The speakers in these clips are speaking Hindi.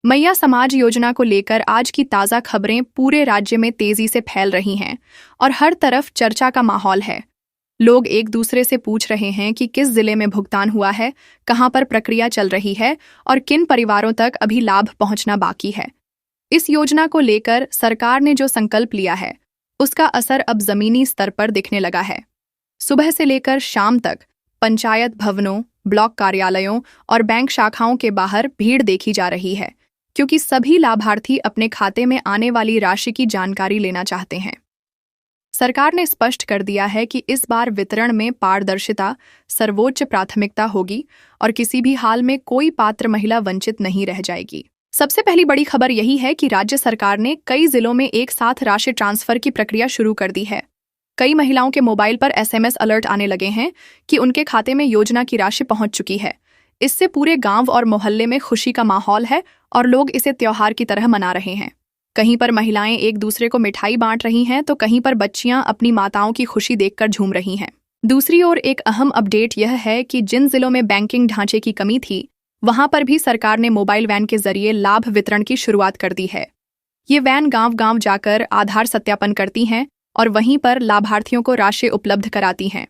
मैया समाज योजना को लेकर आज की ताज़ा खबरें पूरे राज्य में तेजी से फैल रही हैं और हर तरफ चर्चा का माहौल है। लोग एक दूसरे से पूछ रहे हैं कि किस जिले में भुगतान हुआ है, कहां पर प्रक्रिया चल रही है और किन परिवारों तक अभी लाभ पहुंचना बाकी है। इस योजना को लेकर सरकार ने जो संकल्प लिया है, उसका असर अब जमीनी स्तर पर दिखने लगा है। सुबह से लेकर शाम तक पंचायत भवनों, ब्लॉक कार्यालयों और बैंक शाखाओं के बाहर भीड़ देखी जा रही है, क्योंकि सभी लाभार्थी अपने खाते में आने वाली राशि की जानकारी लेना चाहते हैं। सरकार ने स्पष्ट कर दिया है कि इस बार वितरण में पारदर्शिता सर्वोच्च प्राथमिकता होगी और किसी भी हाल में कोई पात्र महिला वंचित नहीं रह जाएगी। सबसे पहली बड़ी खबर यही है कि राज्य सरकार ने कई जिलों में एक साथ राशि ट्रांसफर की प्रक्रिया शुरू कर दी है। कई महिलाओं के मोबाइल पर SMS अलर्ट आने लगे हैं कि उनके खाते में योजना की राशि पहुंच चुकी है। इससे पूरे गांव और मोहल्ले में खुशी का माहौल है और लोग इसे त्योहार की तरह मना रहे हैं। कहीं पर महिलाएं एक दूसरे को मिठाई बांट रही हैं तो कहीं पर बच्चियां अपनी माताओं की खुशी देखकर झूम रही हैं। दूसरी ओर एक अहम अपडेट यह है कि जिन जिलों में बैंकिंग ढांचे की कमी थी, वहां पर भी सरकार ने मोबाइल वैन के जरिए लाभ वितरण की शुरुआत कर दी है। ये वैन गांव-गांव जाकर आधार सत्यापन करती हैं और वहीं पर लाभार्थियों को राशि उपलब्ध कराती हैं।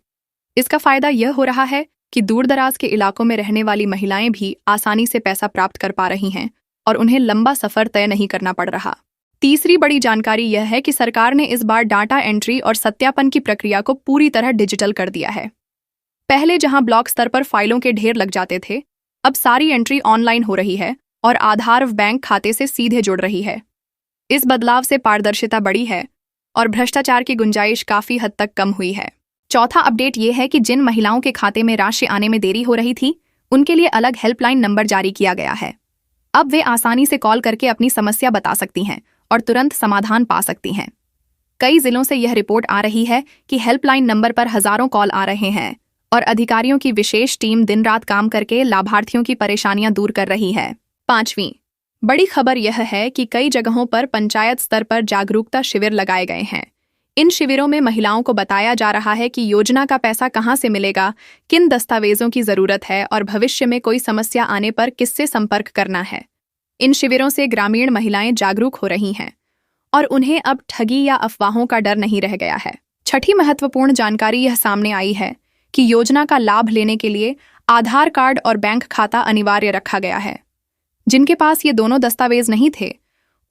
इसका फायदा यह हो रहा है कि दूरदराज के इलाकों में रहने वाली महिलाएं भी आसानी से पैसा प्राप्त कर पा रही हैं और उन्हें लंबा सफर तय नहीं करना पड़ रहा। तीसरी बड़ी जानकारी यह है कि सरकार ने इस बार डाटा एंट्री और सत्यापन की प्रक्रिया को पूरी तरह डिजिटल कर दिया है। पहले जहां ब्लॉक स्तर पर फाइलों के ढेर लग जाते थे, अब सारी एंट्री ऑनलाइन हो रही है और आधार बैंक खाते से सीधे जुड़ रही है। इस बदलाव से पारदर्शिता बढ़ी है और भ्रष्टाचार की गुंजाइश काफी हद तक कम हुई है। चौथा अपडेट ये है कि जिन महिलाओं के खाते में राशि आने में देरी हो रही थी, उनके लिए अलग हेल्पलाइन नंबर जारी किया गया है। अब वे आसानी से कॉल करके अपनी समस्या बता सकती हैं और तुरंत समाधान पा सकती हैं। कई जिलों से यह रिपोर्ट आ रही है कि हेल्पलाइन नंबर पर हजारों कॉल आ रहे हैं और अधिकारियों की विशेष टीम दिन रात काम करके लाभार्थियों की परेशानियां दूर कर रही है। पांचवीं बड़ी खबर यह है कि कई जगहों पर पंचायत स्तर पर जागरूकता शिविर लगाए गए हैं। इन शिविरों में महिलाओं को बताया जा रहा है कि योजना का पैसा कहां से मिलेगा, किन दस्तावेजों की जरूरत है और भविष्य में कोई समस्या आने पर किससे संपर्क करना है। इन शिविरों से ग्रामीण महिलाएं जागरूक हो रही हैं और उन्हें अब ठगी या अफवाहों का डर नहीं रह गया है। छठी महत्वपूर्ण जानकारी यह सामने आई है कि योजना का लाभ लेने के लिए आधार कार्ड और बैंक खाता अनिवार्य रखा गया है। जिनके पास ये दोनों दस्तावेज नहीं थे,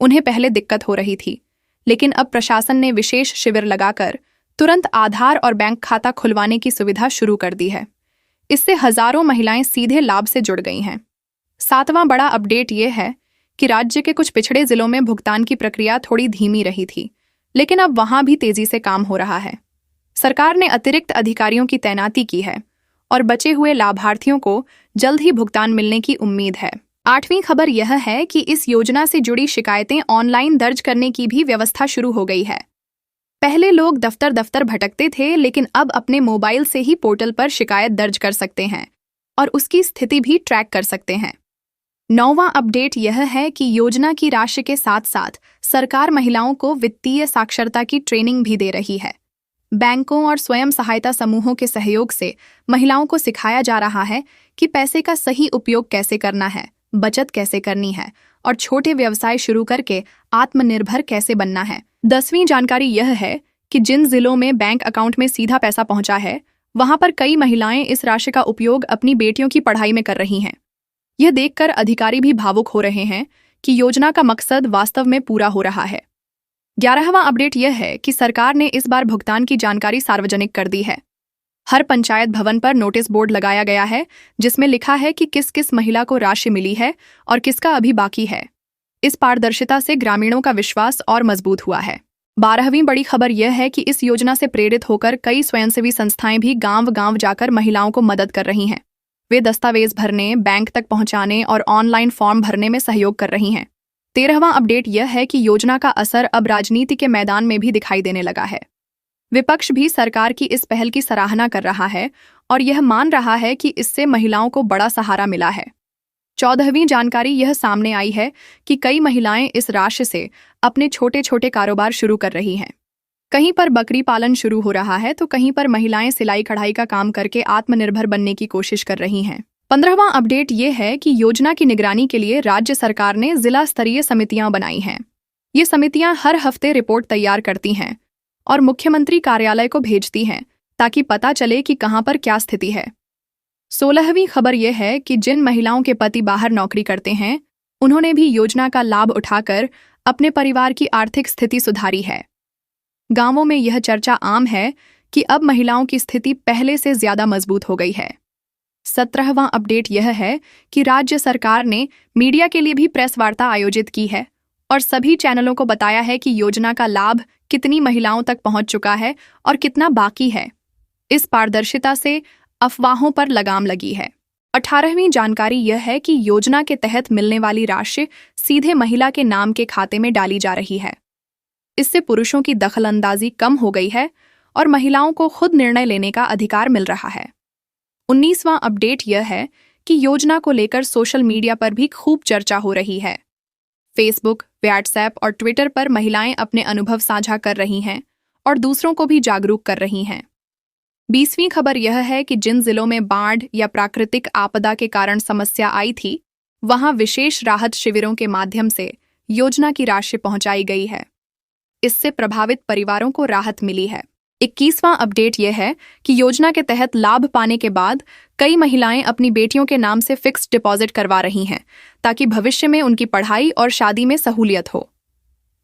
उन्हें पहले दिक्कत हो रही थी, लेकिन अब प्रशासन ने विशेष शिविर लगाकर तुरंत आधार और बैंक खाता खुलवाने की सुविधा शुरू कर दी है। इससे हजारों महिलाएं सीधे लाभ से जुड़ गई हैं। सातवां बड़ा अपडेट ये है कि राज्य के कुछ पिछड़े जिलों में भुगतान की प्रक्रिया थोड़ी धीमी रही थी, लेकिन अब वहां भी तेजी से काम हो रहा है। सरकार ने अतिरिक्त अधिकारियों की तैनाती की है और बचे हुए लाभार्थियों को जल्द ही भुगतान मिलने की उम्मीद है। आठवीं खबर यह है कि इस योजना से जुड़ी शिकायतें ऑनलाइन दर्ज करने की भी व्यवस्था शुरू हो गई है। पहले लोग दफ्तर दफ्तर भटकते थे, लेकिन अब अपने मोबाइल से ही पोर्टल पर शिकायत दर्ज कर सकते हैं और उसकी स्थिति भी ट्रैक कर सकते हैं। नौवां अपडेट यह है कि योजना की राशि के साथ साथ सरकार महिलाओं को वित्तीय साक्षरता की ट्रेनिंग भी दे रही है। बैंकों और स्वयं सहायता समूहों के सहयोग से महिलाओं को सिखाया जा रहा है कि पैसे का सही उपयोग कैसे करना है, बचत कैसे करनी है और छोटे व्यवसाय शुरू करके आत्मनिर्भर कैसे बनना है। 10वीं जानकारी यह है कि जिन जिलों में बैंक अकाउंट में सीधा पैसा पहुंचा है, वहां पर कई महिलाएं इस राशि का उपयोग अपनी बेटियों की पढ़ाई में कर रही हैं। यह देखकर अधिकारी भी भावुक हो रहे हैं कि योजना का मकसद वास्तव में पूरा हो रहा है। 11वां अपडेट यह है कि सरकार ने इस बार भुगतान की जानकारी सार्वजनिक कर दी है। हर पंचायत भवन पर नोटिस बोर्ड लगाया गया है जिसमें लिखा है कि किस किस महिला को राशि मिली है और किसका अभी बाकी है। इस पारदर्शिता से ग्रामीणों का विश्वास और मजबूत हुआ है। 12वीं बड़ी खबर यह है कि इस योजना से प्रेरित होकर कई स्वयंसेवी संस्थाएं भी गांव-गांव जाकर महिलाओं को मदद कर रही हैं। वे दस्तावेज भरने, बैंक तक पहुंचाने और ऑनलाइन फॉर्म भरने में सहयोग कर रही हैं। 13वां अपडेट यह है कि योजना का असर अब राजनीति के मैदान में भी दिखाई देने लगा है। विपक्ष भी सरकार की इस पहल की सराहना कर रहा है और यह मान रहा है कि इससे महिलाओं को बड़ा सहारा मिला है। 14वीं जानकारी यह सामने आई है कि कई महिलाएं इस राशि से अपने छोटे छोटे कारोबार शुरू कर रही हैं। कहीं पर बकरी पालन शुरू हो रहा है तो कहीं पर महिलाएं सिलाई कढ़ाई का काम करके आत्मनिर्भर बनने की कोशिश कर रही हैं। 15वां अपडेट ये है कि योजना की निगरानी के लिए राज्य सरकार ने जिला स्तरीय समितियां बनाई हैं। ये समितियां हर हफ्ते रिपोर्ट तैयार करती हैं और मुख्यमंत्री कार्यालय को भेजती हैं ताकि पता चले कि कहां पर क्या स्थिति है। 16वीं खबर यह है कि जिन महिलाओं के पति बाहर नौकरी करते हैं उन्होंने भी योजना का लाभ उठाकर अपने परिवार की आर्थिक स्थिति सुधारी है। गांवों में यह चर्चा आम है कि अब महिलाओं की स्थिति पहले से ज्यादा मजबूत हो गई है। 17वां अपडेट यह है कि राज्य सरकार ने मीडिया के लिए भी प्रेस वार्ता आयोजित की है और सभी चैनलों को बताया है कि योजना का लाभ कितनी महिलाओं तक पहुंच चुका है और कितना बाकी है। इस पारदर्शिता से अफवाहों पर लगाम लगी है। 18वीं जानकारी यह है कि योजना के तहत मिलने वाली राशि सीधे महिला के नाम के खाते में डाली जा रही है। इससे पुरुषों की दखलंदाजी कम हो गई है और महिलाओं को खुद निर्णय लेने का अधिकार मिल रहा है। 19वां अपडेट यह है कि योजना को लेकर सोशल मीडिया पर भी खूब चर्चा हो रही है। फेसबुक, व्हाट्सएप और ट्विटर पर महिलाएं अपने अनुभव साझा कर रही हैं और दूसरों को भी जागरूक कर रही हैं। 20वीं खबर यह है कि जिन जिलों में बाढ़ या प्राकृतिक आपदा के कारण समस्या आई थी, वहां विशेष राहत शिविरों के माध्यम से योजना की राशि पहुंचाई गई है। इससे प्रभावित परिवारों को राहत मिली है। 21वां अपडेट यह है कि योजना के तहत लाभ पाने के बाद कई महिलाएं अपनी बेटियों के नाम से फिक्स्ड डिपॉजिट करवा रही हैं ताकि भविष्य में उनकी पढ़ाई और शादी में सहूलियत हो।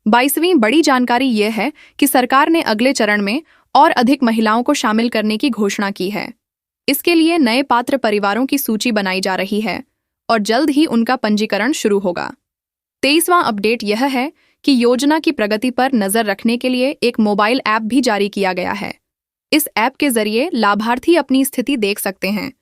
22वीं बड़ी जानकारी यह है कि सरकार ने अगले चरण में और अधिक महिलाओं को शामिल करने की घोषणा की है। इसके लिए नए पात्र परिवारों की सूची बनाई जा रही है और जल्द ही उनका पंजीकरण शुरू होगा। 23वां अपडेट यह है कि योजना की प्रगति पर नजर रखने के लिए एक मोबाइल ऐप भी जारी किया गया है। इस ऐप के जरिए लाभार्थी अपनी स्थिति देख सकते हैं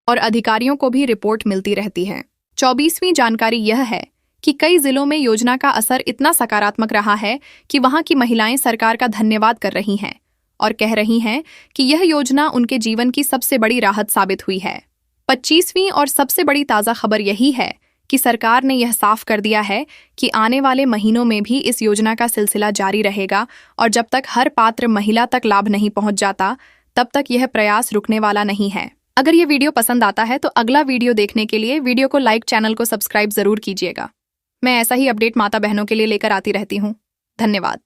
और अधिकारियों को भी रिपोर्ट मिलती रहती है। 24वीं जानकारी यह है कि कई जिलों में योजना का असर इतना सकारात्मक रहा है कि वहां की महिलाएं सरकार का धन्यवाद कर रही हैं और कह रही हैं कि यह योजना उनके जीवन की सबसे बड़ी राहत साबित हुई है। 25वीं और सबसे बड़ी ताज़ा खबर यही है कि सरकार ने यह साफ कर दिया है कि आने वाले महीनों में भी इस योजना का सिलसिला जारी रहेगा और जब तक हर पात्र महिला तक लाभ नहीं पहुंच जाता, तब तक यह प्रयास रुकने वाला नहीं है। अगर ये वीडियो पसंद आता है तो अगला वीडियो देखने के लिए वीडियो को लाइक, चैनल को सब्सक्राइब जरूर कीजिएगा। मैं ऐसा ही अपडेट माता बहनों के लिए लेकर आती रहती हूँ। धन्यवाद।